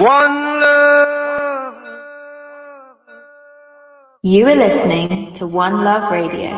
One love. You are listening to One Love Radio.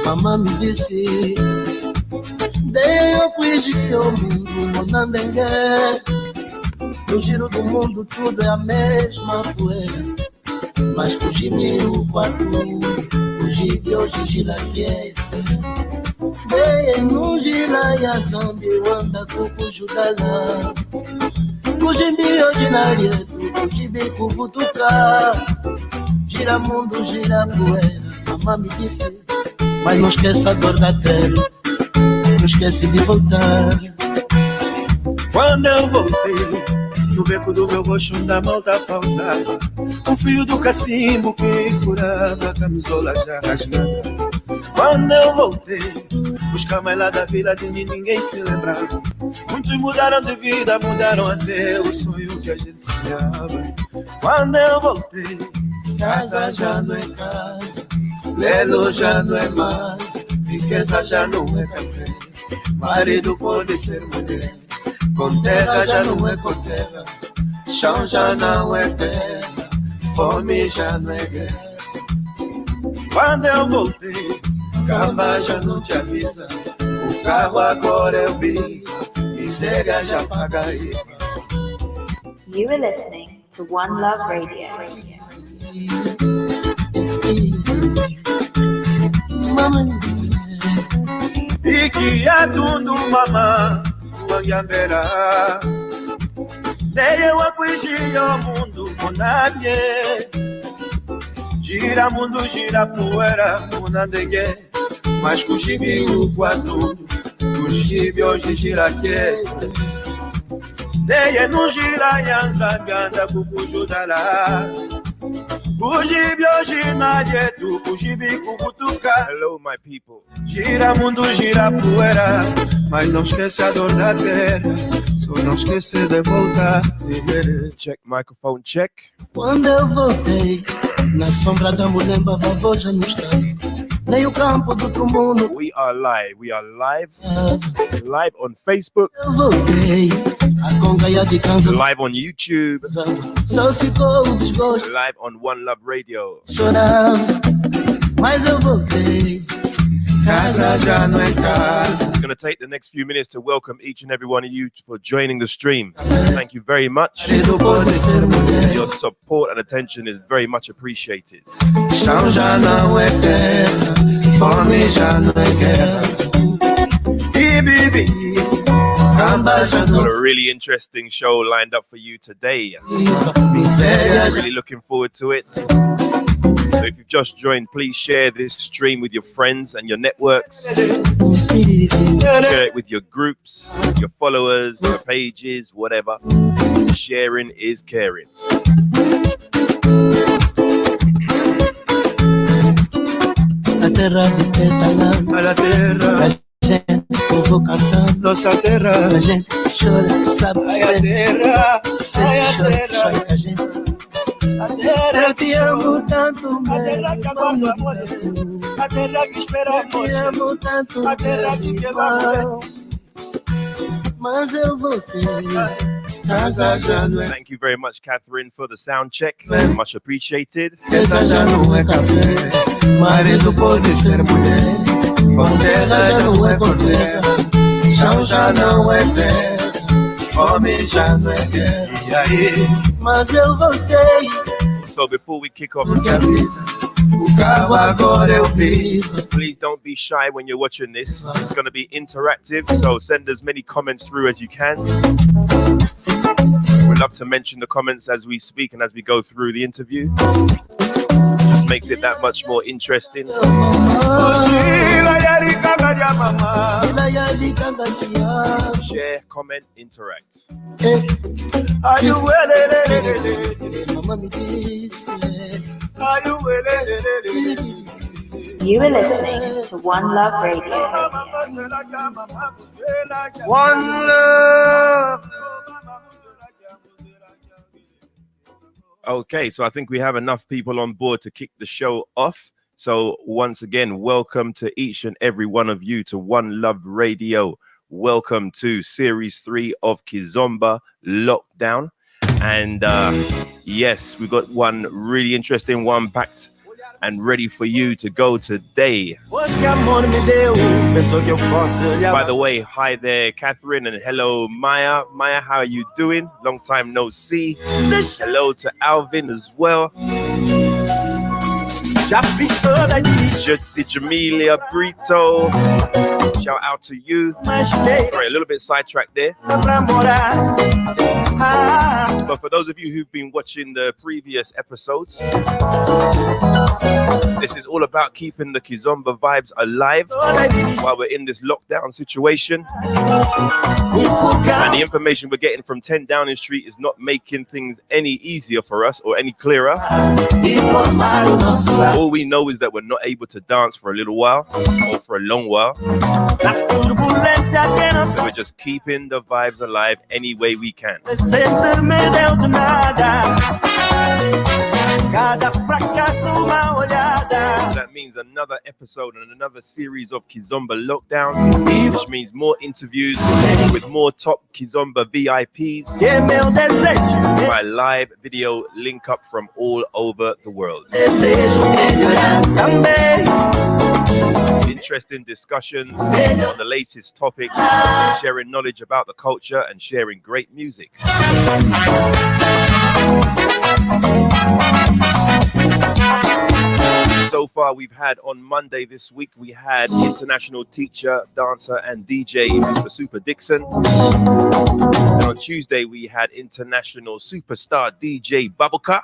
Mama me disse, dei eu cuide o mundo, monandengue. No giro do mundo tudo é a mesma poeira, mas fugi-me o quarto, fugi de hoje gira que é. Dei no gira e a zambi, anda com o judala. Fugi-me hoje na areia, fugi-me com vutuca. Gira mundo, gira poeira, mama me disse. Mas não esqueça a dor da terra, não esquece de voltar. Quando eu voltei, no beco do meu rosto na mão tá pausada, o fio do cacimbo que furava a camisola já rasgada. Quando eu voltei, os camais lá da vila de mim ninguém se lembrava. Muitos mudaram de vida, mudaram até o sonho que a gente sonhava. Quando eu voltei, casa já não é casa, lelo já não é mais, riqueza já não é café, marido pode ser mulher, com terra já não é com terra, chão já não é terra, fome já não é guerra. Quando eu voltei, camba já não te avisa, o carro agora é o bico, miséria já paga IVA. You are listening to One Love Radio. E que é tudo mamã, Mangambeira. Nem eu acuigi o mundo com nadie. Gira mundo, gira poeira, munandengue. Mas cujibi o quadro, cujibi hoje gira que. Nem não gira yanza, ganda cucujudala. Hello, my people. Gira mundo, gira poeira, mas não esquece a dor da terra, só não esquece de voltar. Check microphone, check. Quando eu voltei, na sombra da mulemba, vovó já não estava, nem o campo do outro mundo. We are live on Facebook, Eu voltei, a congaia de cansa, live on YouTube, só ficou o desgosto, live on One Love Radio. chorava, mas eu voltei. Casa já não é casa. I'm going to take the next few minutes to welcome each and every one of you for joining the stream. Thank you very much. Your support and attention is very much appreciated. Chão já não é terra, fome já não é guerra. E bibi, camba já não. Got a really interesting show lined up for you today. Miséria já. Really looking forward to it. So if you've just joined, please share this stream with your friends and your networks. Share it with your groups, your followers, your pages, whatever. Sharing is caring. A terra de Petalã, A la terra, a gente povo cantando, nossa terra, a gente chora, sabe ai a terra, sempre ai a chora, terra, chora com a gente. a terra Eu que te chama, amo tanto, a terra que aguarda amor, a terra que espera eu te amor, amo tanto, a terra que quebra irmão. Mas eu voltei, casa já não é, Thank you very much, Catherine, for the sound check. Much appreciated. casa já não é café, marido pode ser mulher, com terra já não é com terra, chão já não é terra, fome já não é guerra. E aí, Mas eu voltei, So before we kick off, porque avisa, o carro agora eu vivo. please don't be shy when you're watching this. It's going to be interactive, so send as many comments through as you can. We'd love to mention the comments as we speak and as we go through the interview. Just makes it that much more interesting. Share, comment, interact. Are you You are listening to One Love Radio. One love. Okay, so I think we have enough people on board to kick the show off. So once again, welcome to each and every one of you to One Love Radio. Welcome to Series 3 of Kizomba Lockdown. And yes, we got one really interesting one packed and ready for you to go today. By the way, hi there, Catherine, and hello, Maya. Maya, how are you doing? Long time no see. Hello to Alvin as well. Jamelia Brito, shout out to you. Sorry, a little bit sidetracked there. So for those of you who've been watching the previous episodes, this is all about keeping the Kizomba vibes alive while we're in this lockdown situation. And the information we're getting from 10 Downing Street is not making things any easier for us or any clearer. All we know is that we're not able to dance for a little while or for a long while. So we're just keeping the vibes alive any way we can. That means another episode and another series of Kizomba Lockdown, which means more interviews with more top Kizomba VIPs by live video link up from all over the world. Interesting discussions on the latest topics, sharing knowledge about the culture and sharing great music. So far, we've had on Monday this week, we had international teacher, dancer, and DJ, Mr. Super Dixon. And on Tuesday, we had international superstar DJ Babuka.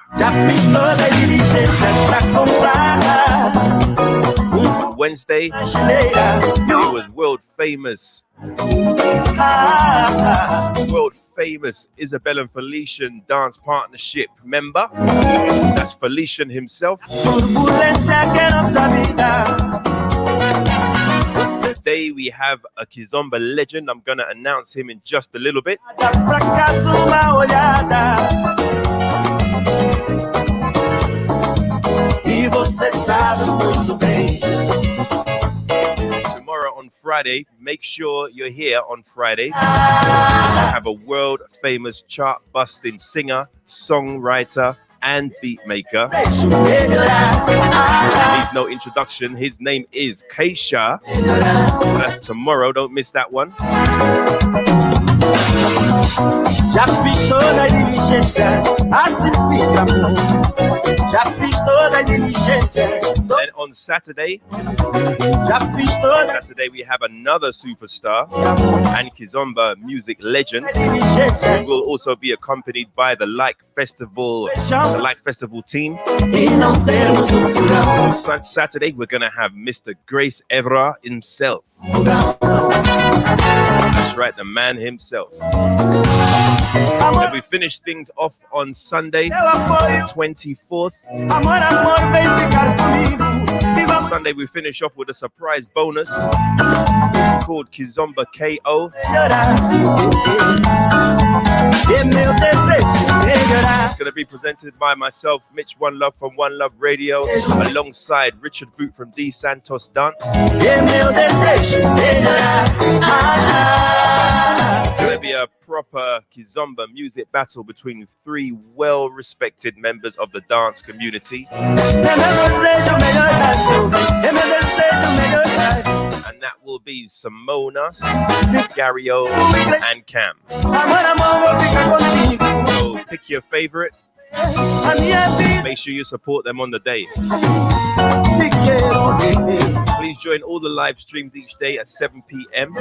On Wednesday, it was world famous Isabel and Felician dance partnership member. That's Felician himself. Today we have a Kizomba legend. I'm going to announce him in just a little bit. Tomorrow on Friday, make sure you're here on Friday. We have a world famous chart busting singer, songwriter, and beat maker. Needs no introduction. His name is Keisha. That's tomorrow. Don't miss that one. Já fiz toda a diligência, assim fiz amor. Já fiz toda a diligência. Then on Saturday, we have another superstar and Kizomba music legend who will also be accompanied by the Like Festival team. On Saturday, we're going to have Mr. Grace Evra himself. That's right, the man himself. And we finish things off on Sunday, 24th. Sunday, we finish off with a surprise bonus called Kizomba KO. It's going to be presented by myself, Mitch One Love from One Love Radio, alongside Richard Boot from D Santos Dance. It's going to be a proper Kizomba music battle between three well-respected members of the dance community. And that will be Simona, Gario, and Cam. So pick your favorite Make sure you support them on the day. Please join all the live streams each day at 7 p.m.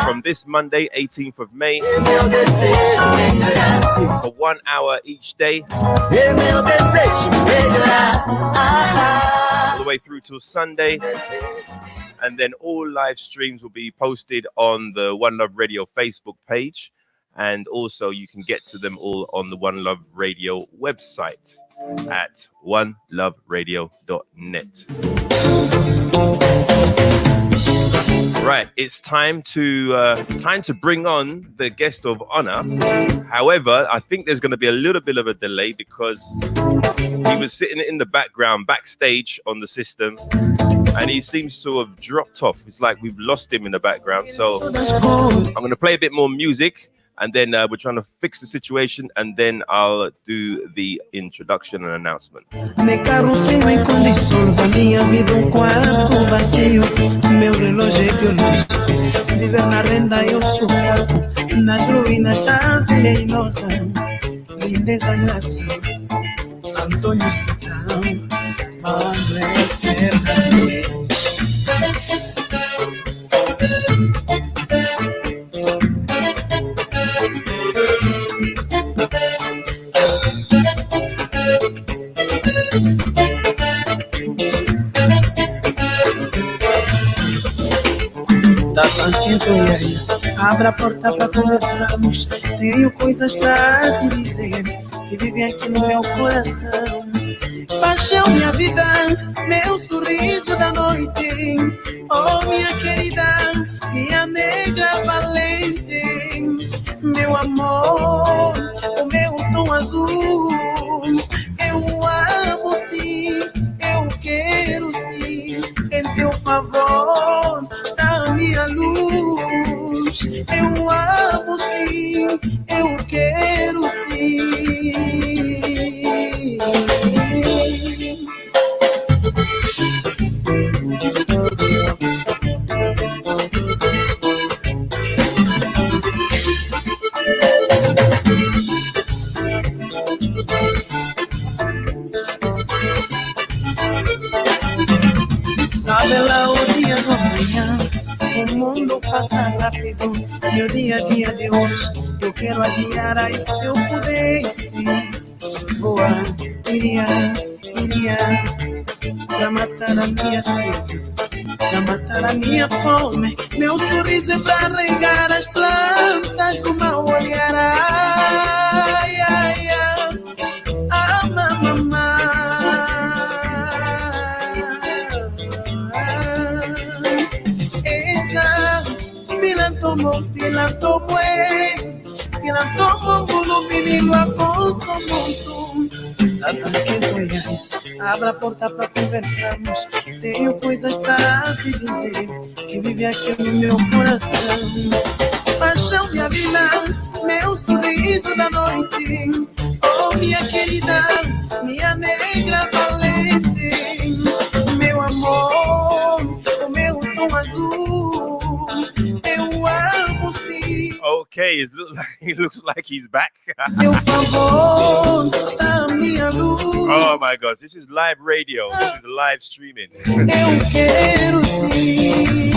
from this Monday, 18th of May, for 1 hour each day, all the way through till Sunday. And then all live streams will be posted on the One Love Radio Facebook page. And also you can get to them all on the One Love Radio website at oneloveradio.net. Right, it's time to bring on the guest of honor. However, I think there's going to be a little bit of a delay because he was sitting in the background, backstage on the system, and he seems to have dropped off. It's like we've lost him in the background. So I'm going to play a bit more music, and then we're trying to fix the situation, and then I'll do the introduction and announcement. Tá tranquilo, e aí? Abra a porta pra conversarmos. Tenho coisas pra te dizer que vivem aqui no meu coração. Paixão, minha vida, meu sorriso da noite. Oh, minha querida, minha negra valente. Meu amor, o meu tom azul. Eu amo sim, eu quero sim. Em teu favor está a minha luz. Eu amo sim, eu quero sim. Sabe lá o dia do amanhã, o mundo passa rápido. Meu dia a dia de hoje, eu quero adiar. Aí se eu pudesse voar, iria pra matar a minha sede, pra matar a minha fome. Meu sorriso é pra regar as plantas do mau olhar. Ai, ai, ai, mamãe. Pilantomo, bulu menino aconto muito. Tá tranquilo, abra a porta pra conversarmos. Tenho coisas pra te dizer que vive aqui no meu coração. Paixão, minha vida, meu sorriso da noite. Oh, minha querida, minha negra valente. Meu amor, o meu tom azul. Eu amo sim. Okay, it looks like he's back. Meu favor está a minha luz. Oh my gosh, this is live radio. This is live streaming. Eu quero sim.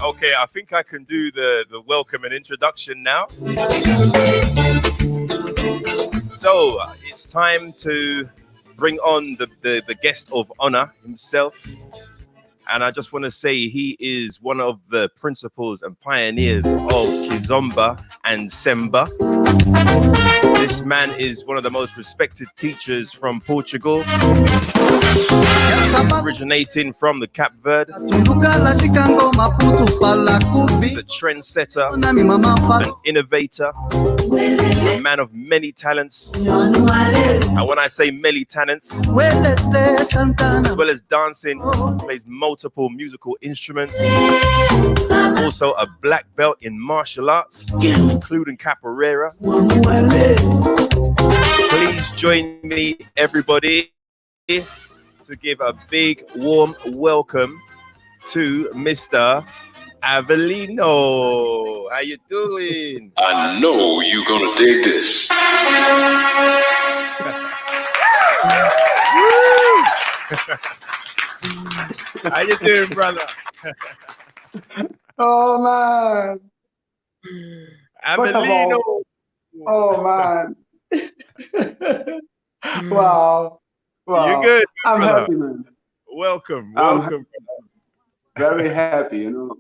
Okay, I think I can do the welcome and introduction now. So it's time to bring on the guest of honor himself. And I just want to say he is one of the principals and pioneers of Kizomba and Semba. This man is one of the most respected teachers from Portugal, originating from the Cape Verde. He's a trendsetter, an innovator, a man of many talents. And when I say many talents, as well as dancing, plays multiple musical instruments. He's also a black belt in martial arts, including capoeira. Please join me, everybody, to give a big, warm welcome to Mr. Avelino. How you doing? I know you're gonna dig this. How you doing, brother? Oh man! First of Avelino. all, oh man! Wow! You good, I'm brother? happy, man. Welcome. I'm very happy. You know,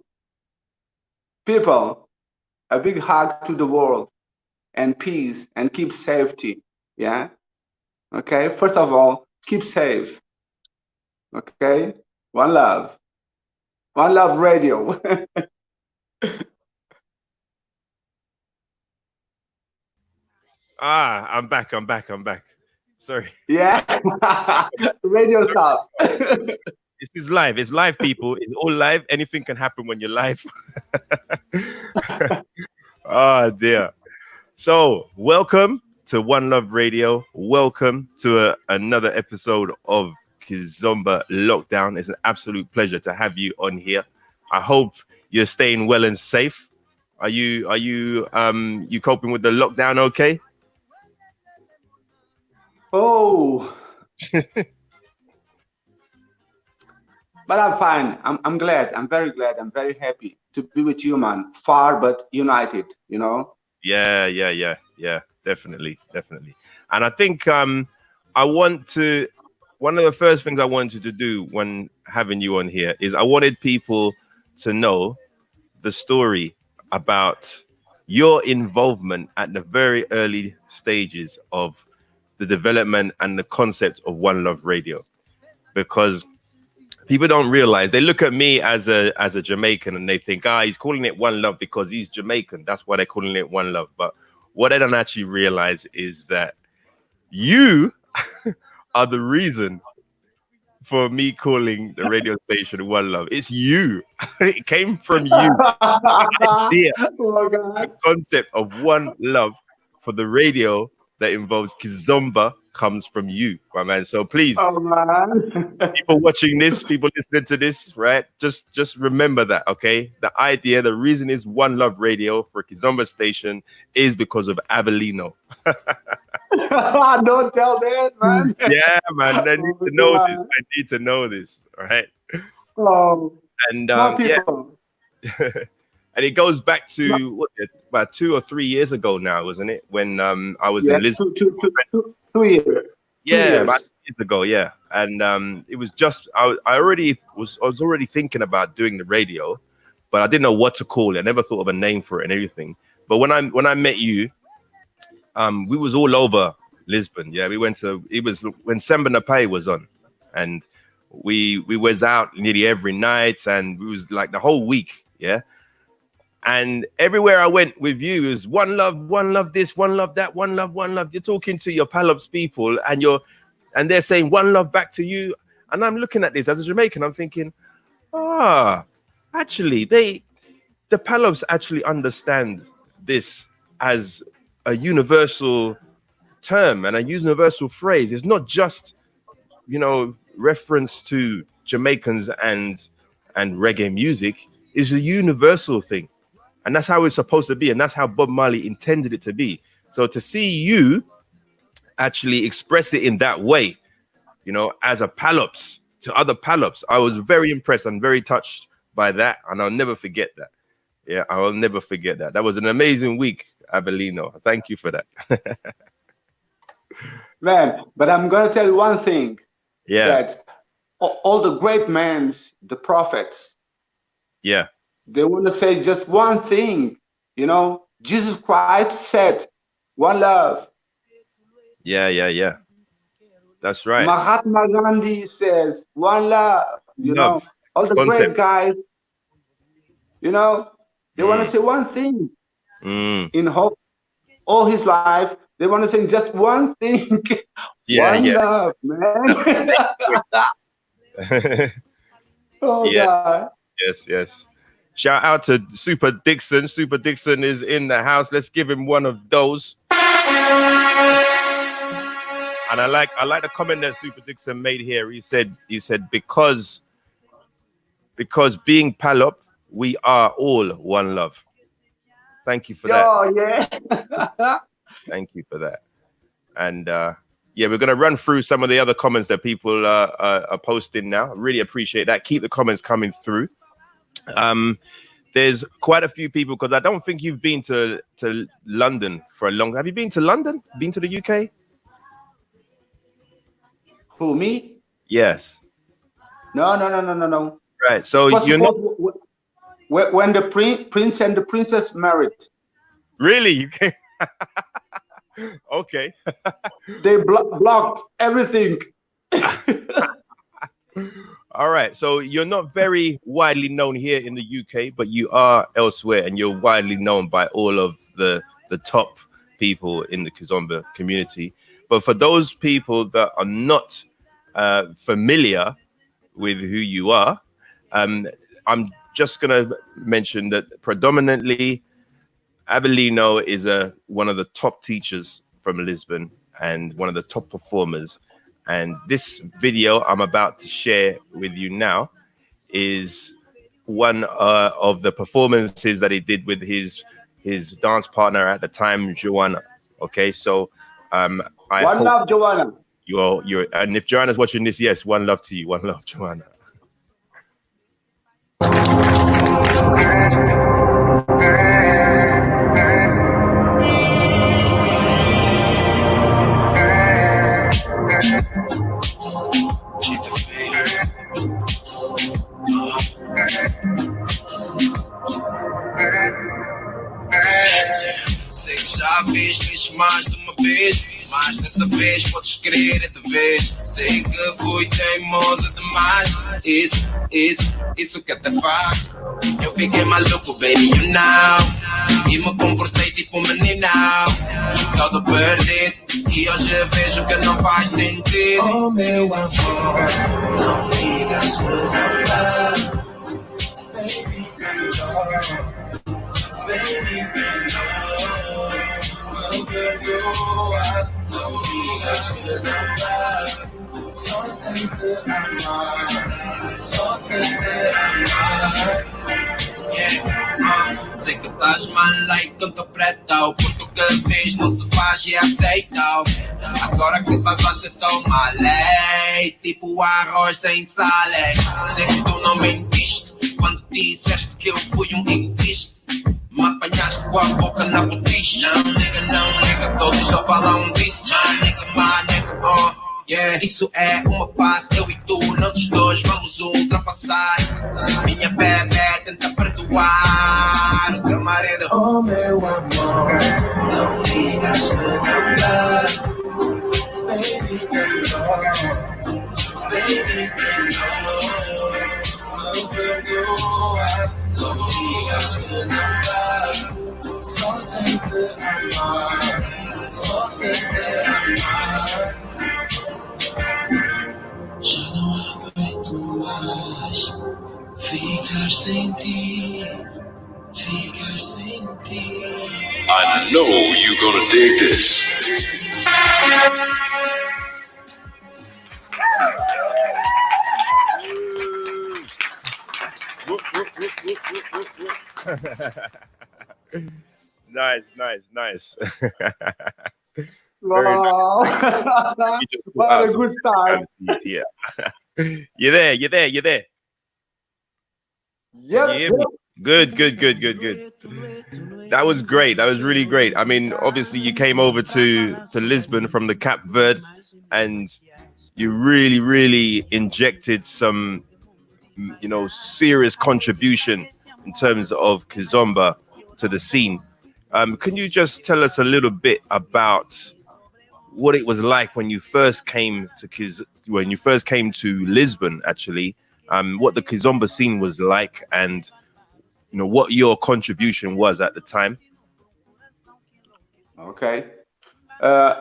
people. A big hug to the world, and peace, and keep safety. Yeah. Okay. First of all, keep safe. Okay. One love. One love radio. I'm back. Sorry. Yeah. Radio stuff. This is live. It's live, people. It's all live. Anything can happen when you're live. Oh, dear. So, welcome to One Love Radio. Welcome to another episode of Kizomba Lockdown. It's an absolute pleasure to have you on here. I hope you're staying well and safe. Are you coping with the lockdown okay? Oh. But I'm fine. I'm glad. I'm very glad. I'm very happy to be with you, man. Far but united, you know? Yeah. Definitely. And I think one of the first things I wanted to do when having you on here is I wanted people to know the story about your involvement at the very early stages of the development and the concept of One Love Radio, because people don't realize. They look at me as a Jamaican and they think, he's calling it One Love because he's Jamaican. That's why they're calling it One Love. But what they don't actually realize is that you are the reason for me calling the radio station One Love. It's you. It came from you. The idea, the concept of One Love for the radio that involves Kizomba comes from you, my man. So please, people watching this, people listening to this, right? Just remember that, okay? The idea, the reason is One Love Radio for Kizomba station is because of Avelino. Don't tell that, man. Yeah, man. They need to know this. I need to know this, all right? And and it goes back to about 2 or 3 years ago now, wasn't it? When I was in Lisbon. 2 years. Yeah, about 2 years ago. Yeah, and it was just I was already thinking about doing the radio, but I didn't know what to call it. I never thought of a name for it and everything. But when I met you, we was all over Lisbon. Yeah, it was when Samba Napai was on, and we was out nearly every night, and we was like the whole week. Yeah. And everywhere I went with you is one love this, one love that, one love. You're talking to your Palops people and they're saying one love back to you. And I'm looking at this as a Jamaican, I'm thinking, actually, the Palops actually understand this as a universal term and a universal phrase. It's not just, reference to Jamaicans and reggae music. It's a universal thing. And that's how it's supposed to be. And that's how Bob Marley intended it to be. So to see you actually express it in that way, as a Palops to other Palops, I was very impressed and very touched by that. And I'll never forget that. Yeah, I will never forget that. That was an amazing week, Avelino. Thank you for that. Man, but I'm going to tell you one thing. Yeah. That all the great men, the prophets. Yeah. They want to say just one thing, Jesus Christ said, one love. Yeah. That's right. Mahatma Gandhi says, one love. All the great guys, they want to say one thing. In all his life, they want to say just one thing. One love, man. God. Yes. Shout out to Super Dixon. Super Dixon is in the house. Let's give him one of those. And I like the comment that Super Dixon made here. He said because being Palop we are all one love. Thank you for that. Oh, yeah. Thank you for that. And yeah, we're going to run through some of the other comments that people are posting now. I really appreciate that. Keep the comments coming through. There's quite a few people, because I don't think you've been to London for a long. Have you been to London? Been to the UK? Who, me? Yes. No. Right. So you're not. When the prince and the princess married. Really? You came. Okay. They blocked everything. All right. So you're not very widely known here in the UK, but you are elsewhere, and you're widely known by all of the top people in the Kizomba community. But for those people that are not familiar with who you are, I'm just going to mention that predominantly Avelino is one of the top teachers from Lisbon and one of the top performers. And this video I'm about to share with you now is one of the performances that he did with his dance partner at the time, Joanna. Okay, so one love, Joanna. You're, and if Joanna's watching this, yes, one love to you, one love, Joanna. Sei que já viste mais de uma vez, mas dessa vez podes crer é de vez. Sei que fui teimoso demais, isso que até faz. Eu fiquei maluco, baby, you know, e me comportei tipo um meninão, todo perdido, e hoje vejo que não faz sentido. Oh meu amor, não digas que não dá, baby, perdoa. Baby, não perdoa, não digas que não dá. Só sei te amar, só sei te amar. Yeah, sei que estás mal e que eu tô pretão, porque o que fez não se faz e aceitam. Agora que passaste tão mal, tipo arroz sem sal. Sei que tu não mentiste quando disseste que eu fui um egoísta. Me apanhaste com a boca na botiche. Não liga, todos só falam disso. My nigga, yeah. Isso é uma fase, eu e tu, nós os dois vamos ultrapassar. Minha bebê tenta perdoar o teu marido. Oh meu amor, não digas que não dá. Baby, perdoa. Baby, perdoa. Não perdoa. Não digas que não dá. Só sei te amar, só sei te amar. Já não aguento mais ficar sem ti, ficar sem ti. I know you're gonna dig this. Nice. Wow. What a good start. Yeah. You're there. Yep. Good. That was great. That was really great. I mean, obviously you came over to Lisbon from the Cape Verde, and you really injected some, serious contribution in terms of Kizomba to the scene. Can you just tell us a little bit about what it was like when you first came to Lisbon, actually, what the Kizomba scene was like, and what your contribution was at the time? Okay.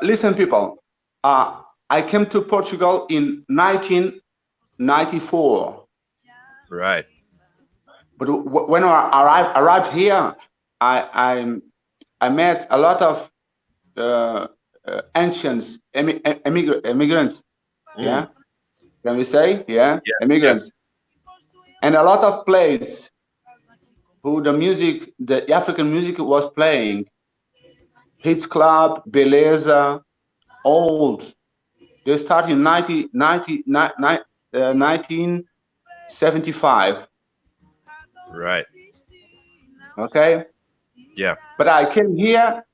Listen, people. I came to Portugal in 1994. Right. But when I arrived here, I met a lot of ancients, immigrants. Yeah, can we say? Yeah, immigrants, yes. And a lot of plays. who the African music was playing. Hits Club, Beleza, old. They started in 1975. Right. Okay. Yeah. But I came here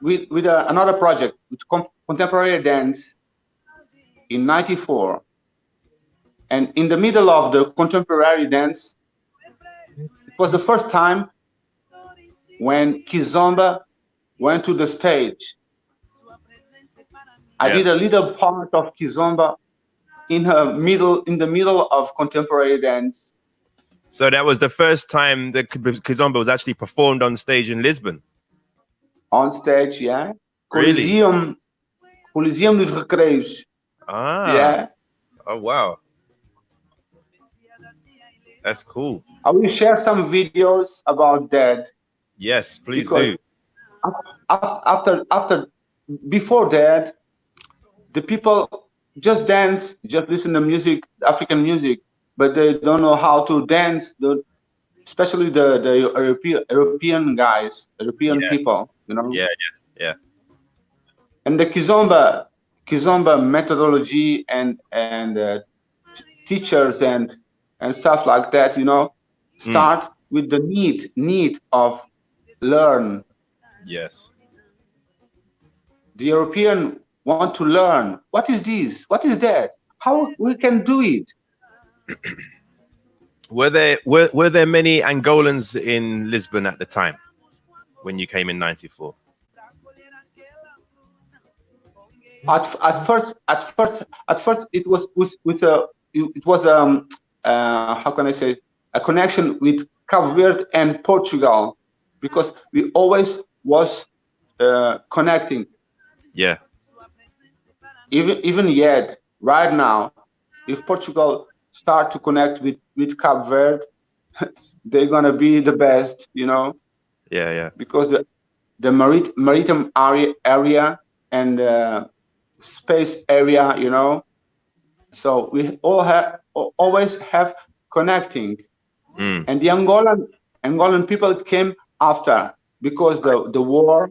with another project, with contemporary dance in 94. And in the middle of the contemporary dance, it was the first time when Kizomba went to the stage. I did a little part of Kizomba in the middle of contemporary dance. So that was the first time that Kizomba was actually performed on stage in Lisbon. On stage, yeah. Really? Coliseum dos Recreios. Ah. Yeah. Oh wow. That's cool. I will share some videos about that. Yes, please do. Before that, the people just dance, just listen to music, African music, but they don't know how to dance. Especially the European guys, European people, you know. Yeah. And the Kizomba methodology and teachers and stuff like that, you know, start with the need of learn. Yes. The European want to learn. What is this? What is that? How we can do it? Were there many Angolans in Lisbon at the time when you came in '94? At first, it was how can I say, a connection with Cape Verde and Portugal, because we always was connecting. Yeah. Even yet, right now, if Portugal start to connect with Cape Verde, they're gonna be the best, you know. Yeah. Because the maritime area and space area, you know. So we always have connecting, and the Angolan people came after, because the war,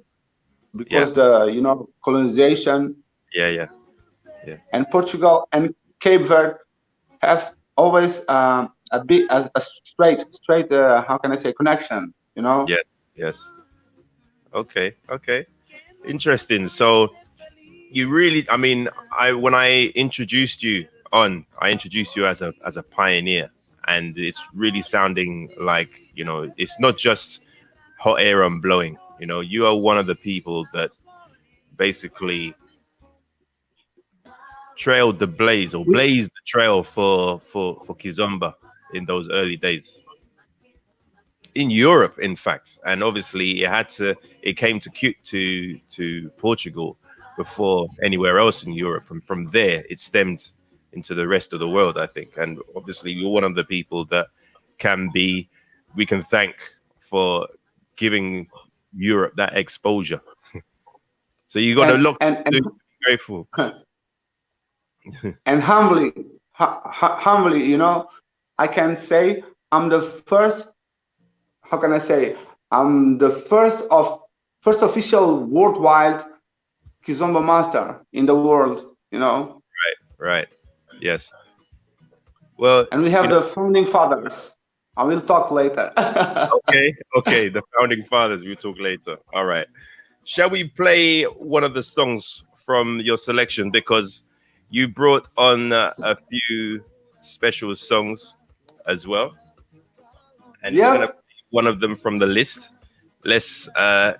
because the colonization. Yeah. And Portugal and Cape Verde have always a straight how can I say, connection, you know. Yeah. Yes. Okay. Interesting. So you really, I mean, when I introduced you as a pioneer, and it's really sounding like, you know, it's not just hot air and blowing. You know, you are one of the people that basically blazed the trail for Kizomba in those early days in Europe, in fact. And obviously it came to Portugal before anywhere else in Europe. And from there it stemmed into the rest of the world, I think. And obviously you're one of the people that we can thank for giving Europe that exposure. So you got a lot to be grateful. And humbly, you know, I can say I'm the first. How can I say? I'm the first official worldwide Kizomba master in the world. You know. Right. Yes. Well, and we have the founding fathers. I will talk later. Okay. The founding fathers. We'll talk later. All right. Shall we play one of the songs from your selection, because you brought on a few special songs as well, and we're gonna play one of them from the list. Let's have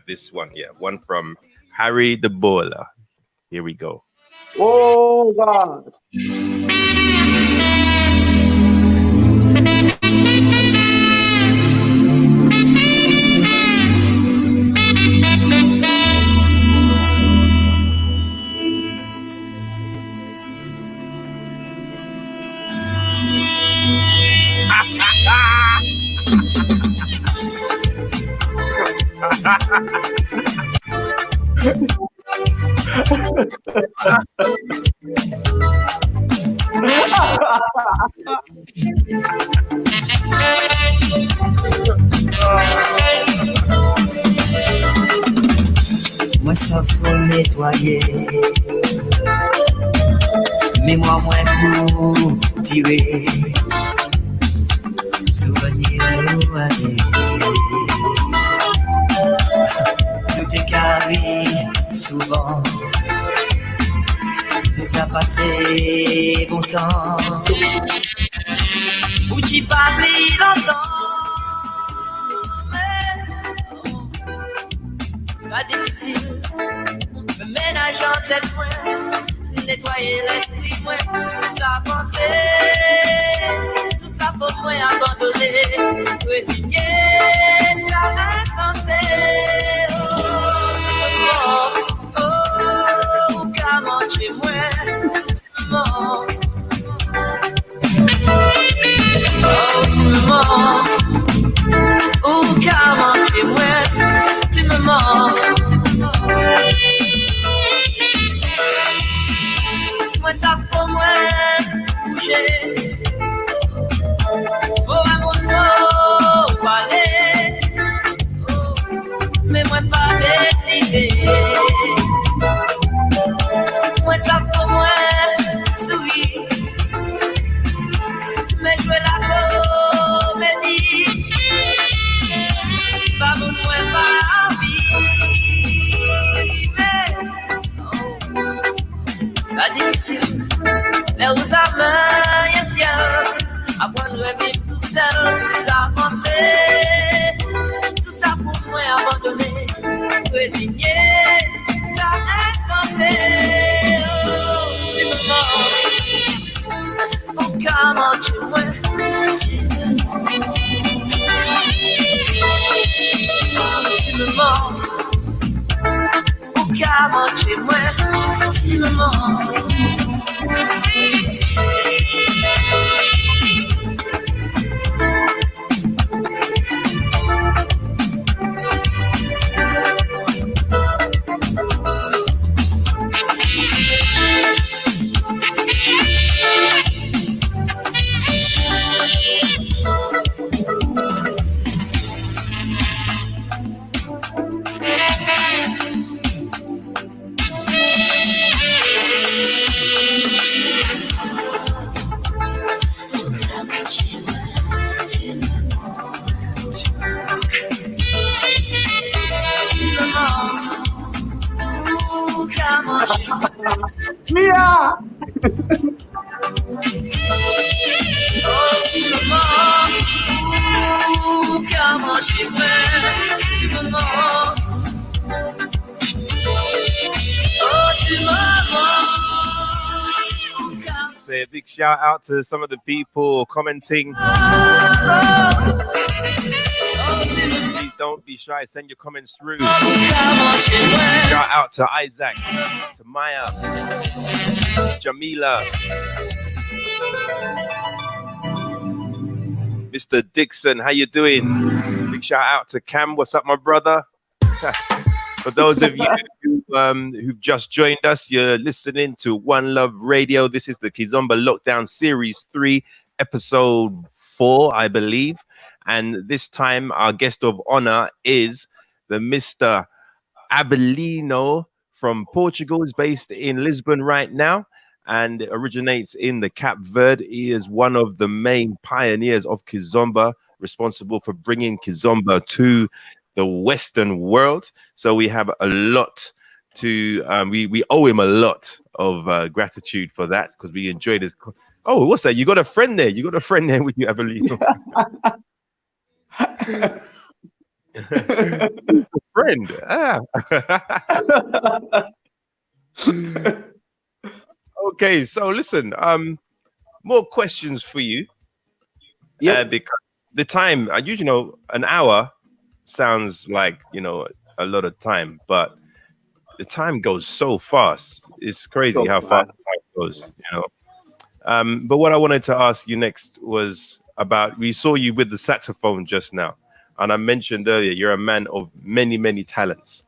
this one. Yeah, one from Harry the Bowler. Here we go. Oh God. nettoyer. Mais moi moins pour tirer. Souvenir nous aller. Nous décarrer souvent. Nous a passé bon temps. Ou t'y pas pris longtemps. Ça difficile. Me ménage en tête moi. Nettoyer l'esprit moi. Tout ça penser. Tout ça pour moi abandonner. Résigner. Ça insensé. Oh, comment chez moi. Oh, tu me manques. Oh, comment tu es moi. Tu me manques. Moi, ça faut moi bouger. Faut un mot parler. Oh, mais moi, pas décider. Moi, ça faut moi sourire. Mais jouer la comédie. Pas bon, moi, pas vivre. Ça difficile. Mais où ça main, yes, apprendre à vivre tout seul, tout ça penser. Tout ça pour moi abandonner. Résigner, ça insensé. Tu me manques. Oh, comment tu me tu me manques. Oh, comment tu me manques. Mia! Say a big shout out to some of the people commenting. Please don't be shy. Send your comments through. Shout out to Isaac, to Maya, Jamila, Mr. Dixon. How you doing? Big shout out to Cam. What's up, my brother? For those of you who've just joined us, you're listening to One Love Radio. This is the Kizomba Lockdown Series 3, Episode 4, I believe. And this time, our guest of honor is the Mr. Avelino from Portugal. He's based in Lisbon right now and originates in the Cape Verde. He is one of the main pioneers of Kizomba, responsible for bringing Kizomba to the Western world. So we have a lot to, we owe him a lot of gratitude for that because we enjoyed his. Oh, what's that? You got a friend there. You got a friend there with you, Avelino. Friend. Ah. Okay, so listen, more questions for you. Yeah, because the time, usually, an hour sounds like, a lot of time, but the time goes so fast. It's crazy how fast the time goes, But what I wanted to ask you next was about, we saw you with the saxophone just now. And I mentioned earlier, you're a man of many, many talents.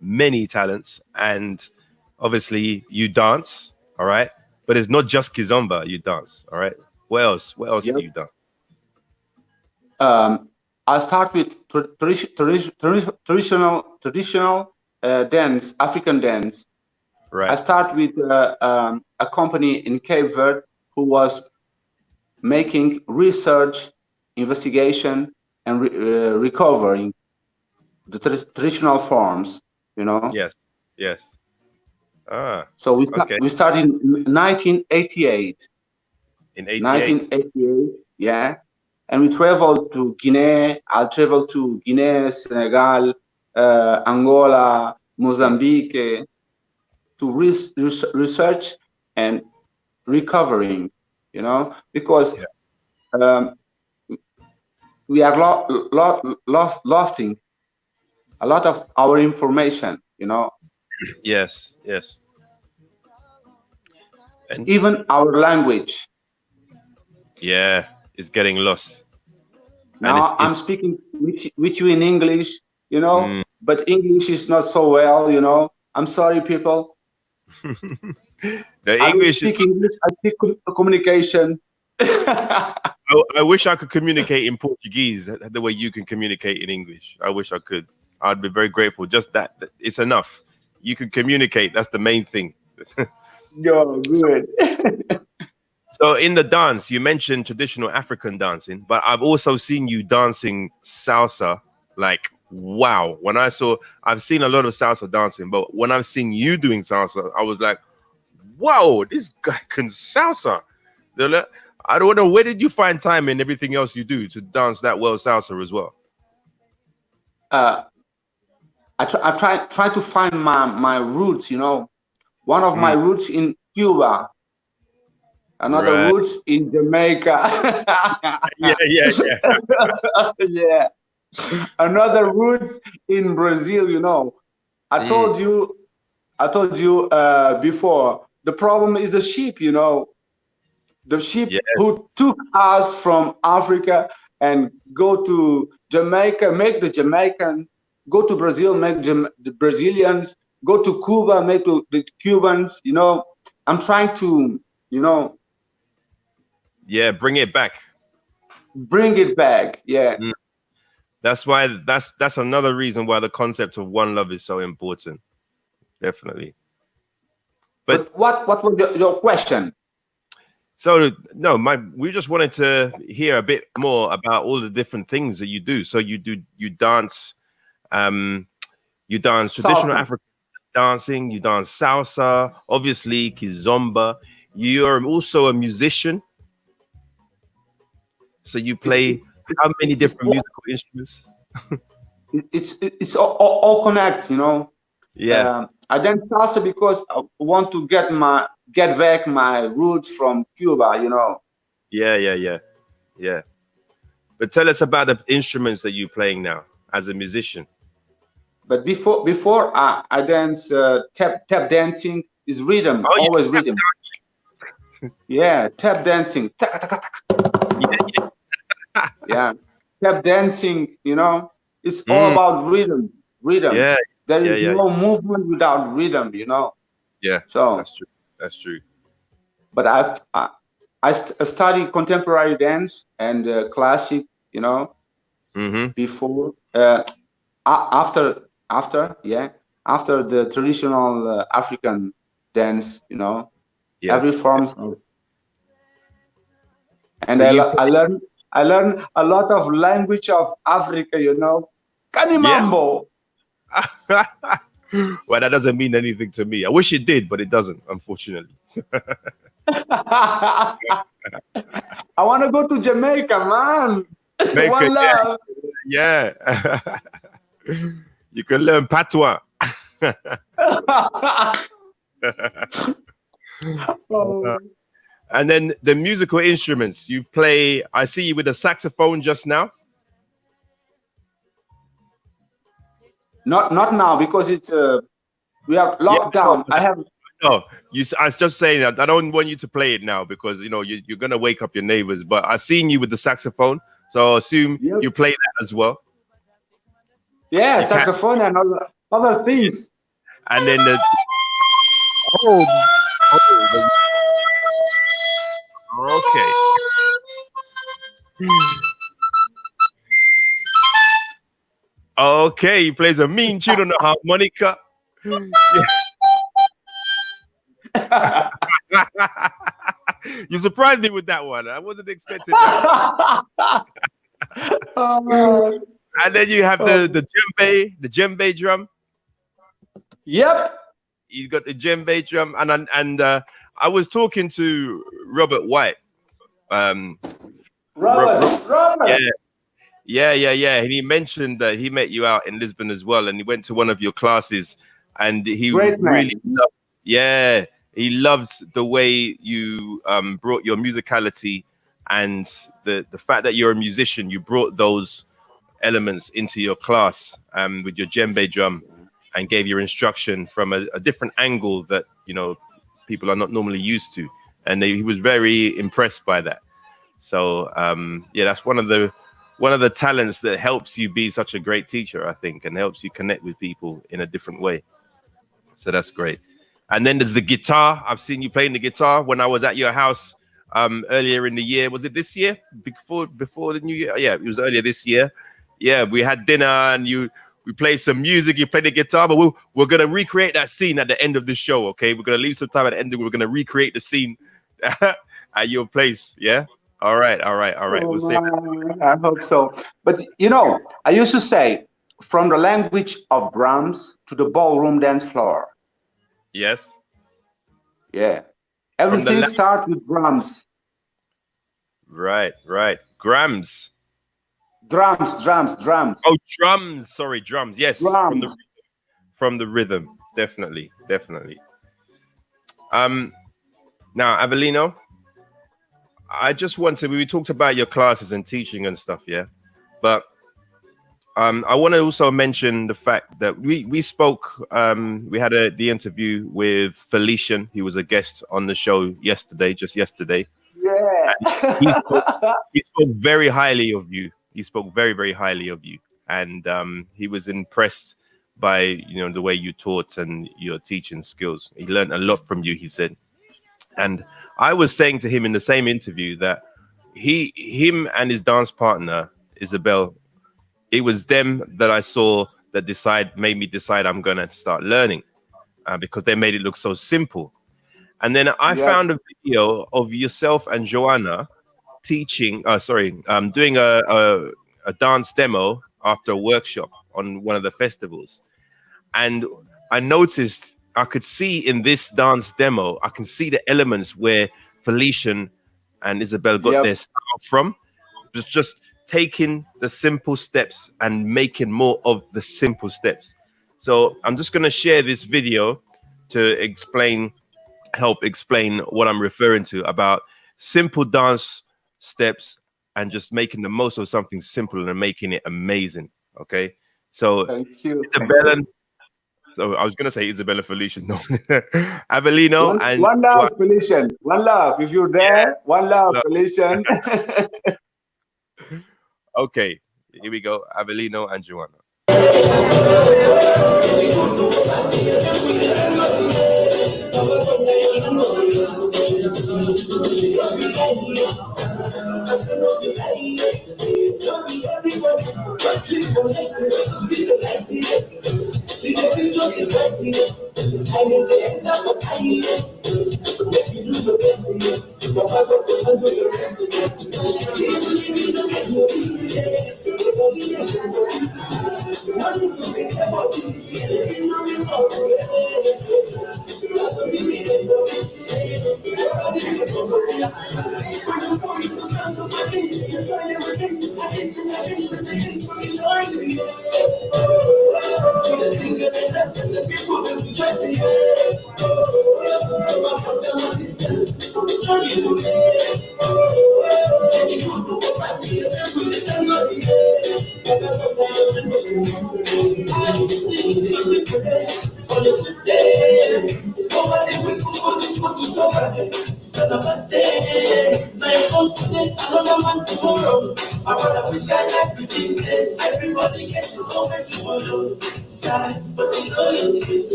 Many talents. And obviously you dance, all right? But it's not just Kizomba, you dance, all right? What else? What else have you done? I start with traditional dance, African dance. Right. I start with a company in Cape Verde who was making research, investigation, and recovering the traditional forms. Yes. Yes. Ah. So Okay. we started in 1988. In 88. 1988, yeah. And we traveled to Guinea. I traveled to Guinea, Senegal, Angola, Mozambique to research and recovering, because we are losing a lot of our information, Yes. Yes. And even our language. yeah, it's getting lost. Now I'm speaking with you in English, but English is not so well. I'm sorry, people. The I don't English speak English. I speak communication. I wish I could communicate in Portuguese the way you can communicate in English. I wish I could. I'd be very grateful. Just that it's enough. You can communicate. That's the main thing. Yo, good. So in the dance, you mentioned traditional African dancing, but I've also seen you dancing salsa. Like, wow. I've seen a lot of salsa dancing, but when I've seen you doing salsa, I was like, wow, this guy can salsa. I don't know, where did you find time in everything else you do to dance that well salsa as well? I try to find my roots. One of my roots in Cuba, another roots in Jamaica. Yeah. Another roots in Brazil. I told you before. The problem is the sheep. The sheep who took us from Africa and go to Jamaica, make the Jamaican, go to Brazil, make the Brazilians, go to Cuba, make the Cubans. I'm trying to, bring it back. Bring it back. Yeah. That's why that's another reason why the concept of one love is so important. Definitely. But what was your question? So no, we just wanted to hear a bit more about all the different things that you do. So you dance traditional African dancing, you dance salsa, obviously Kizomba. You're also a musician. So you play how many different musical instruments? It's all connect, Yeah. I dance salsa because I want to get back my roots from Cuba, Yeah. But tell us about the instruments that you're playing now as a musician. But before I dance tap dancing is rhythm, always rhythm. Yeah, tap dancing. Yeah, tap dancing. It's all about rhythm. Yeah. There is no movement without rhythm. Yeah. So that's true. But I studied contemporary dance and classic. Before after the traditional African dance. Every form. And so I learned a lot of language of Africa. Kanimambo. Well, that doesn't mean anything to me. I wish it did, but it doesn't, unfortunately. I want to go to Jamaica, man. One love. Yeah. You can learn patois. And then the musical instruments you play. I see you with a saxophone just now. Not now, because it's we are locked down. I was just saying that I don't want you to play it now because you're gonna wake up your neighbors. But I seen you with the saxophone, so I assume you play that as well. Yeah, saxophone and other things. And then okay. Okay, he plays a mean tune on the harmonica. You surprised me with that one. I wasn't expecting that. And then you have the djembe drum. Yep. He's got the djembe drum, and I was talking to Robert White. Robert. Yeah. And he mentioned that he met you out in Lisbon as well, and he went to one of your classes, and he really loved. Yeah, he loved the way you brought your musicality and the fact that you're a musician. You brought those elements into your class with your djembe drum, and gave your instruction from a different angle that people are not normally used to, and he was very impressed by that. So that's one of the talents that helps you be such a great teacher, I think, and helps you connect with people in a different way. So that's great. And then there's the guitar. I've seen you playing the guitar when I was at your house earlier in the year. Was it this year? Before the new year? Yeah, it was earlier this year. Yeah, we had dinner and we played some music. You played the guitar, but we're gonna recreate that scene at the end of the show. Okay, we're gonna leave some time at the end. We're gonna recreate the scene at your place. Yeah. All right. We'll see. I hope so. But I used to say, from the language of drums to the ballroom dance floor. Yes. Yeah. Everything starts with drums. Right. Drums. Oh, drums. Sorry, drums. Yes. Drums. From the rhythm. Definitely. Now, Avelino, I just we talked about your classes and teaching and stuff, yeah? But I want to also mention the fact that we spoke, we had the interview with Felician. He was a guest on the show just yesterday. Yeah. He spoke very highly of you. He spoke very, very highly of you. And he was impressed by, the way you taught and your teaching skills. He learned a lot from you, he said. And I was saying to him in the same interview that him and his dance partner, Isabel, it was them that I saw that made me decide I'm going to start learning because they made it look so simple. And then I found a video of yourself and Joanna doing a dance demo after a workshop on one of the festivals. And I noticed, I could see in this dance demo, I can see the elements where Felician and Isabel got their style from. It was just taking the simple steps and making more of the simple steps. So I'm just going to share this video to help explain what I'm referring to about simple dance steps and just making the most of something simple and making it amazing. Okay. So thank you. Isabella. So I was going to say Isabella Felician. No. Avelino and one love, Felician. One love. If you're there, one love, Felician. Okay, here we go. Avelino and Joanna.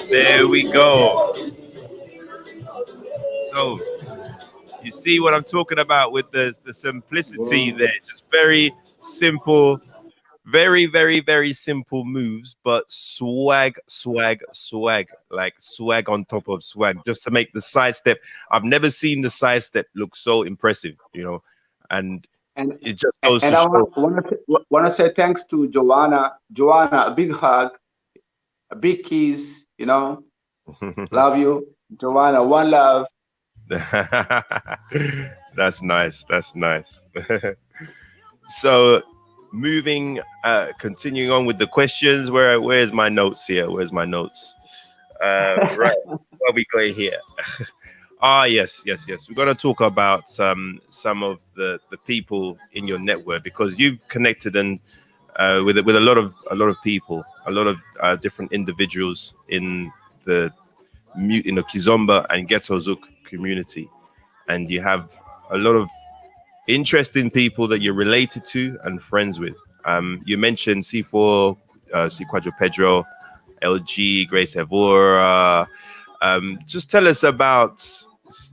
There we go. So you see what I'm talking about with the simplicity there, just very simple, very, very, very simple moves, but swag, like swag on top of swag, just to make the sidestep. I've never seen the sidestep look so impressive, and it just goes and to I show. want to say thanks to Joanna. Joanna, a big hug, a big kiss. Love you, Joanna. One love. That's nice. So, continuing on with the questions. Where's my notes here? Where's my notes? Right, what are we going here? Yes. We're going to talk about some of the people in your network, because you've connected and with a lot of people, a lot of different individuals in the Kizomba and Ghetto Zouk community, and you have a lot of interesting people that you're related to and friends with. You mentioned C4, C4 Pedro, LG, Grace Evora. Just tell us about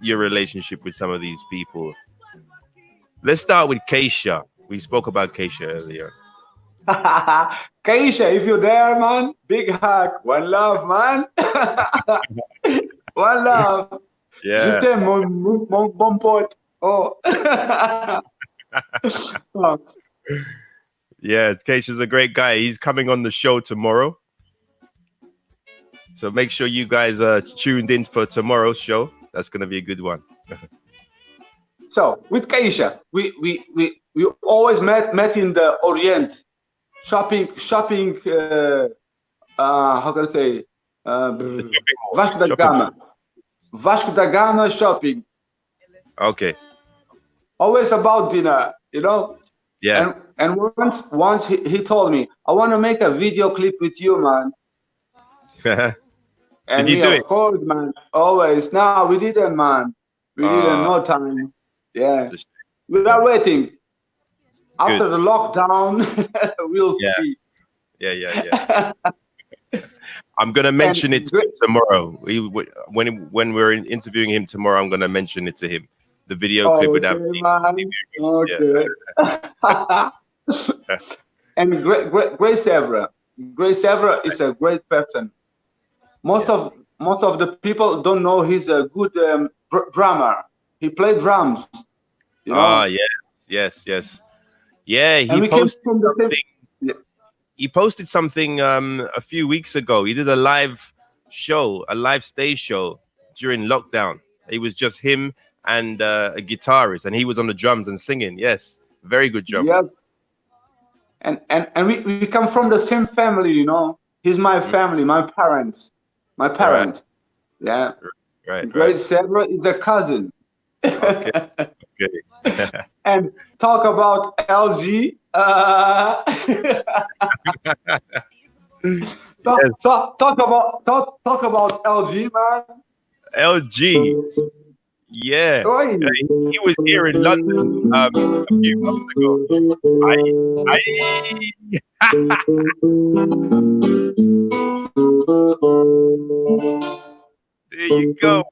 your relationship with some of these people. Let's start with Keisha. We spoke about Keisha earlier. Keisha, if you're there, man, big hug. One love, man. One love. Yeah. Je t'aime, mon bon pote. Oh. Yeah, Keisha's a great guy. He's coming on the show tomorrow. So make sure you guys are tuned in for tomorrow's show. That's going to be a good one. So with Keisha, we always met in the Orient, shopping. How can I say? Vasco da Gama shopping. Okay. Always about dinner, Yeah. And once he told me, I want to make a video clip with you, man. And Did you do it? Of course, man. Always. No, we didn't, man. We didn't. No time. Yeah. We are waiting. After the lockdown, we'll see. Yeah. I'm gonna mention it tomorrow. When we're interviewing him tomorrow, I'm gonna mention it to him. The video clip would have. Okay. Yeah. And Grace Evra. Grace Evra is a great person. Most of the people don't know he's a good drummer. He played drums. Yes. Yeah, he posted something a few weeks ago. He did a live stage show during lockdown. It was just him and a guitarist, and he was on the drums and singing. Yes, very good drummer. Yes. And we come from the same family, He's my family, my parents. Right. Yeah. Right. Grace Evra is a cousin. Okay. And talk about LG. Talk about LG, man. LG. Yeah. He was here in London a few months ago. There you go.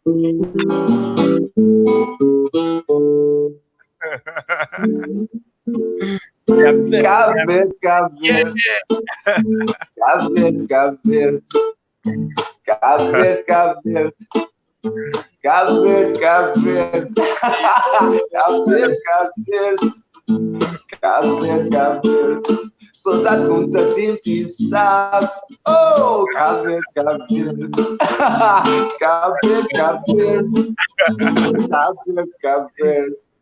Saudade quando a gente sabe. Oh, Cabo Verde.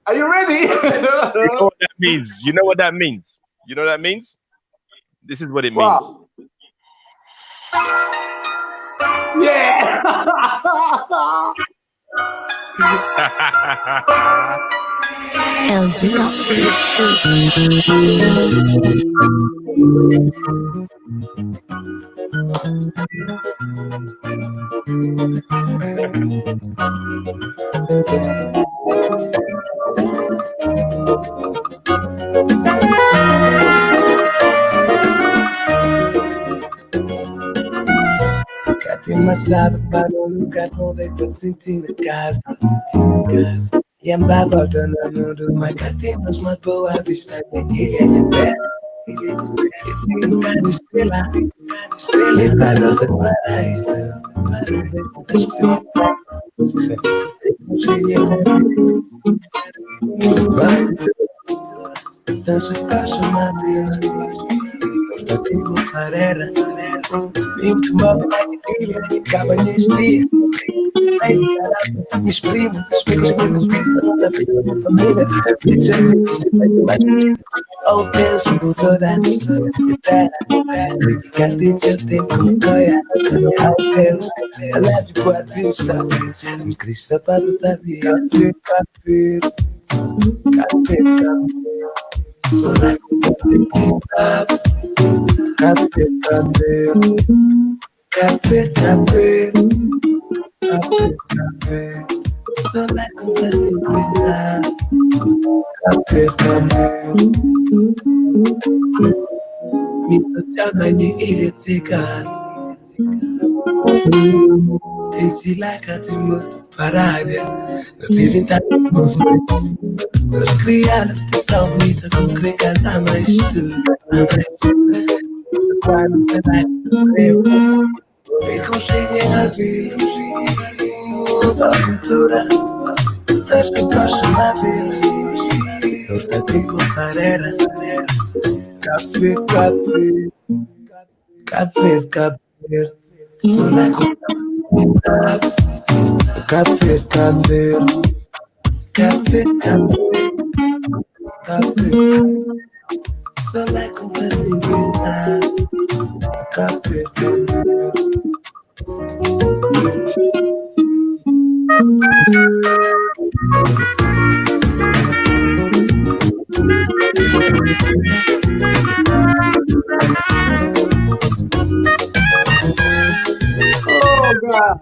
Are you ready? You know what that means? You know what that means? This is what it means. Wow. Yeah. LG. Cadê mais sabe para um lugar onde eu te sentir na casa, Yamba volta no mundo, mas catei nos matou a vista de pé. Esse cara estrela, lembra nossa paraíso. Estás apaixonado, contigo farera. Muito mal, acaba neste dia. Minhas primas, meus primos, da minha família. Já me feito mais. Oh Deus, saudade, música de teu tempo, coia. Oh Deus, I love you for this time. Cristo para saber, café. So like café. So like café. Me touchando e Esse like a tem muito parada. Não tive tanto movimento. Nós criaram tão bonita com quem casar mais tudo. Quando te dá eu me consegui a ver a aventura. Estás apaixonado. Eu te digo parera. Café. So like café. So like café. Oh God.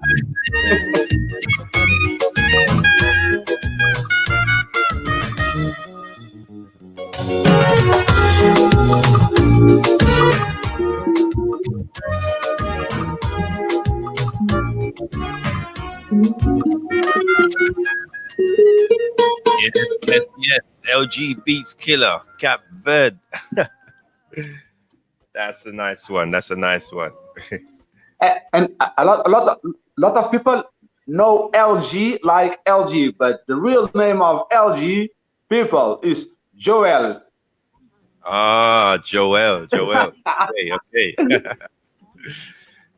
Yes. LG beats Killer, Cap Verde. That's a nice one. And a lot of people know LG like LG, but the real name of LG people is Joel. Ah, Joel. Okay.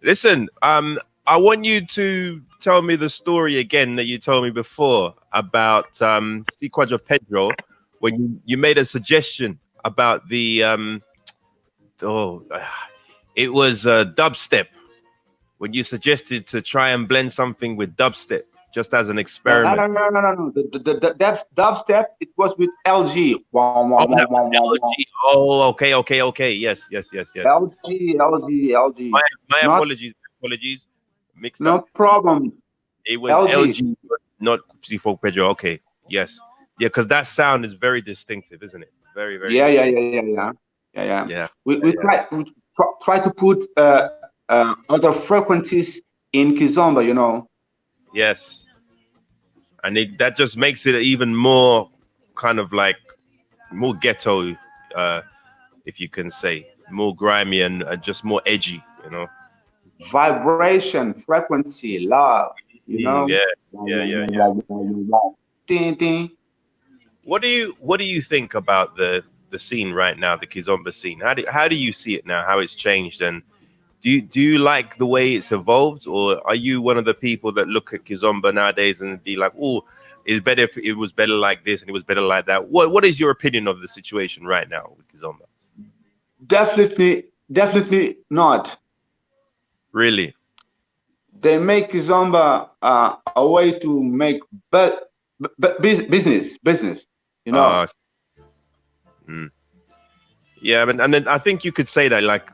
Listen, I want you to tell me the story again that you told me before about C Quadro Pedro when you made a suggestion about the it was dubstep when you suggested to try and blend something with dubstep just as an experiment. No. The dubstep, it was with LG. LG. Oh, okay. Yes. LG. My apologies. Mixed no up. Problem. It was LG, not C4 Pedro. Okay, yes. Yeah, because that sound is very distinctive, isn't it? Very. Yeah. We try to put other frequencies in Kizomba, you know. Yes. And that just makes it even more kind of like more ghetto, if you can say, more grimy and just more edgy, you know. Vibration, frequency, love, you know. Yeah. Ding, ding. What do you think about the scene right now, the Kizomba scene? How do you see it now? How it's changed, and do you like the way it's evolved, or are you one of the people that look at Kizomba nowadays and be like, oh, it's better if it was better like this and it was better like that? What is your opinion of the situation right now with Kizomba? Definitely not. Really? They make Kizomba a way to make business, you know. Yeah, and then I think you could say that, like,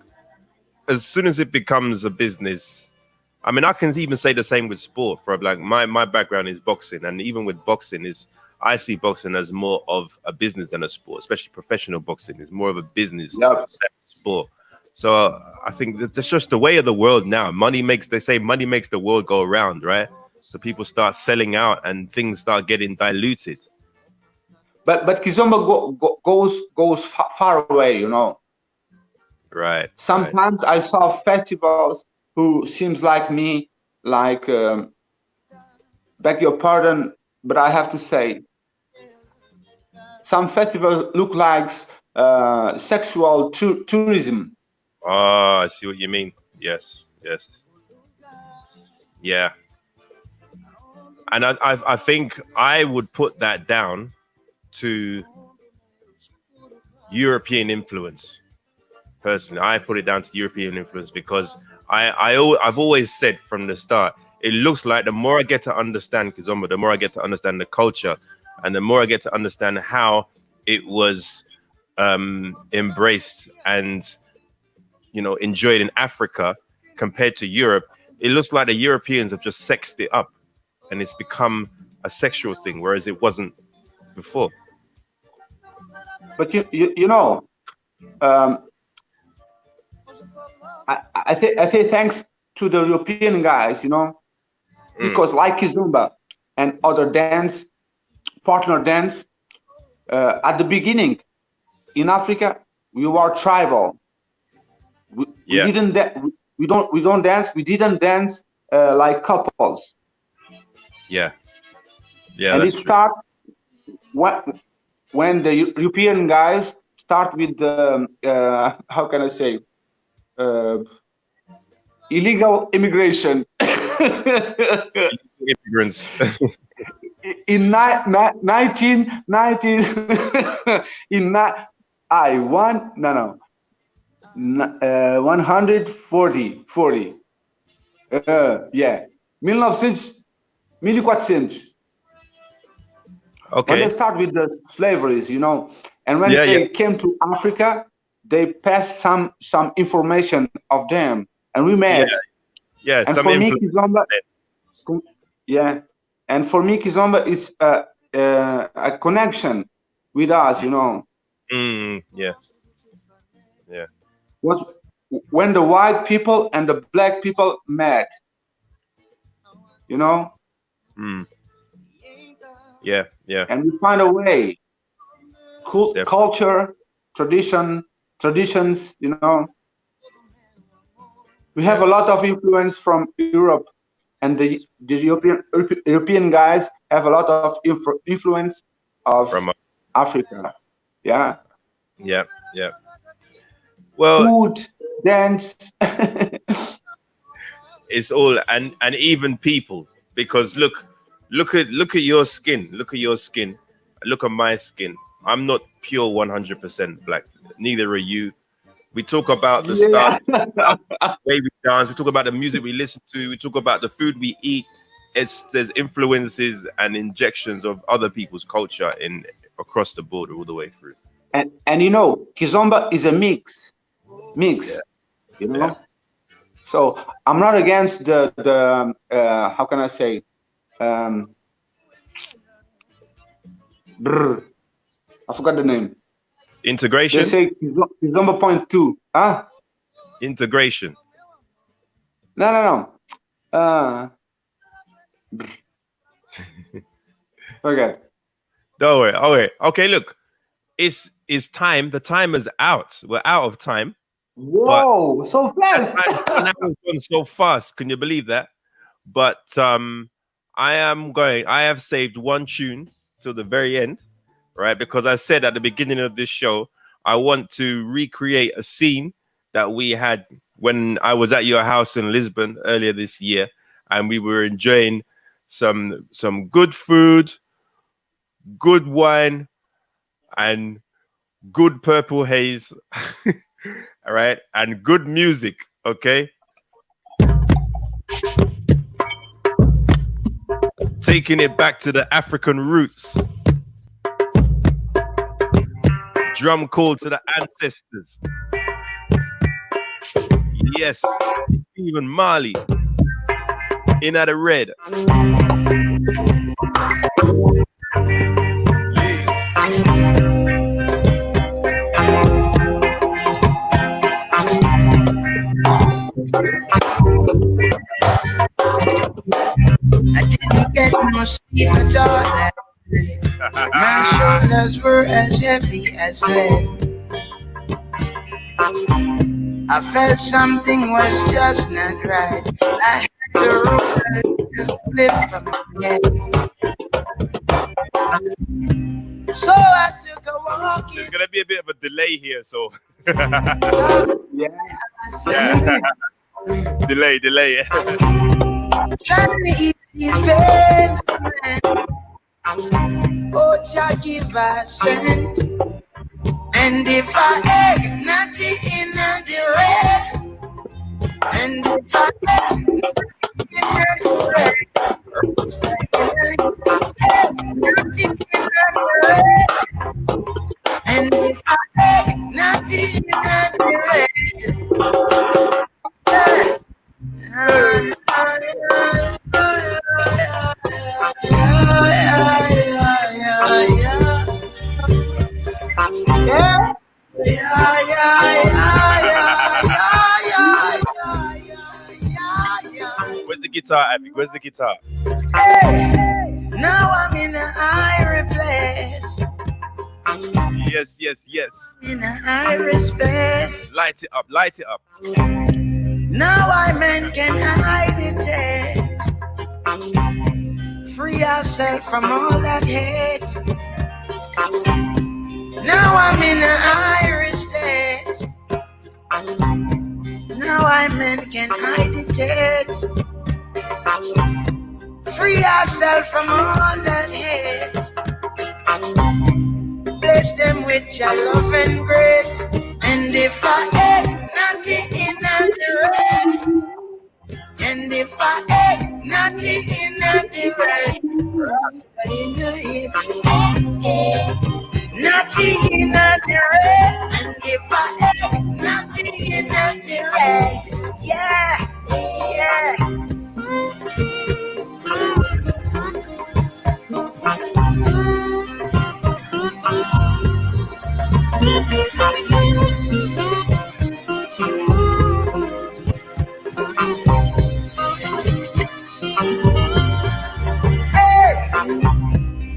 as soon as it becomes a business, I mean, I can even say the same with sport. For like my background is boxing, and even with boxing I see boxing as more of a business than a sport, especially professional boxing is more of a business sport. So I think that's just the way of the world now. They say money makes the world go around, right? So people start selling out and things start getting diluted. But Kizomba goes far away, Right. Sometimes I saw festivals who seems like me, like beg your pardon, but I have to say, some festivals look like sexual tourism. I see what you mean. Yes. Yeah. And I think I would put that down to European influence. Personally, I put it down to European influence because I've always said from the start, it looks like the more I get to understand Kizomba, the more I get to understand the culture, and the more I get to understand how it was embraced and enjoyed in Africa compared to Europe. It looks like the Europeans have just sexed it up, and it's become a sexual thing, whereas it wasn't before. But I say thanks to the European guys, because like Kizomba and other partner dance, at the beginning in Africa we were tribal. We didn't dance. We didn't dance like couples. Yeah. And it starts when the European guys start with the how can I say, illegal immigration. Immigrants. In 140. Yeah. 1400. Okay. When they start with the slaveries, and when they came to Africa, they passed some information of them, and we met. Yeah. And for me, Kizomba, and for me, Kizomba is a connection with us, Yeah. Was when the white people and the black people met, Yeah. And we find a way, culture, traditions, We have a lot of influence from Europe, and the European guys have a lot of influence from Africa. Yeah. Well, food, dance. It's all and even people, because look at your skin. Look at your skin. Look at my skin. I'm not pure 100% black. Neither are you. We talk about the style, the way we dance. We talk about the music we listen to. We talk about the food we eat. There's influences and injections of other people's culture across the board all the way through. And Kizomba is a mix. So I'm not against the how can I say, I forgot the name. Integration. They say Kizomba point 2. Integration. No. Forget. Don't worry. Okay, look, it's time. The timer's out. We're out of time. Whoa, so fast! Now it's gone so fast. Can you believe that? But I have saved one tune till the very end, right? Because I said at the beginning of this show, I want to recreate a scene that we had when I was at your house in Lisbon earlier this year, and we were enjoying some good food, good wine, and good purple haze. All right, and good music, okay? Taking it back to the African roots. Drum call to the ancestors. Yes, even Mali. In at the red. I did My shoulders were as heavy as lead. I felt something was just not right. I had to roll just flip from my head. So I took a walk. There's gonna be a bit of a delay here, so Yeah. delay. Trying to ease his pain. Oh, Jah give us strength. And if I egg natty in the red, and if I egg natty in the red, natty in the red, and if I egg natty in the red. Where's the guitar, Abby? Where's the guitar? Hey, now I'm in a higher place. Yes. In a higher space. Light it up. Now I men can hide it. Free ourselves from all that hate. Now I'm in a higher state. Now I men can hide it. Free ourselves from all that hate. Bless them with your love and grace. And if I egg natty in the red, and if I egg natty in the red, natty in the red, and if I egg natty in the red, yeah.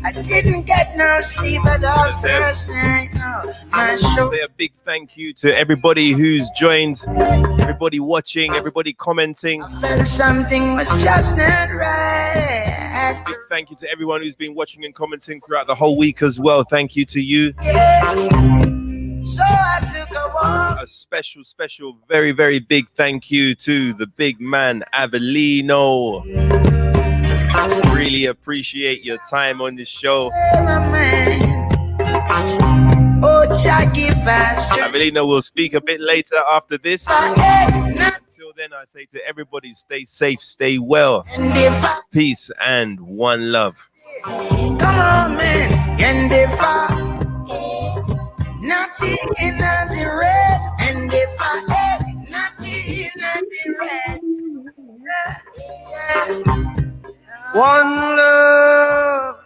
I didn't get no sleep at all first night. No, my show. Say a big thank you to everybody who's joined, everybody watching, everybody commenting. I felt something was just not right. Big thank you to everyone who's been watching and commenting throughout the whole week as well. Thank you to you. Yeah. So I took a walk. A special, very, very big thank you to the big man, Avelino. Really appreciate your time on this show. Avelino will speak a bit later after this. Until then, I say to everybody, stay safe, stay well. Peace and one love. Come on, man. And if I natty in the red, and if I egg natty in the red. One love.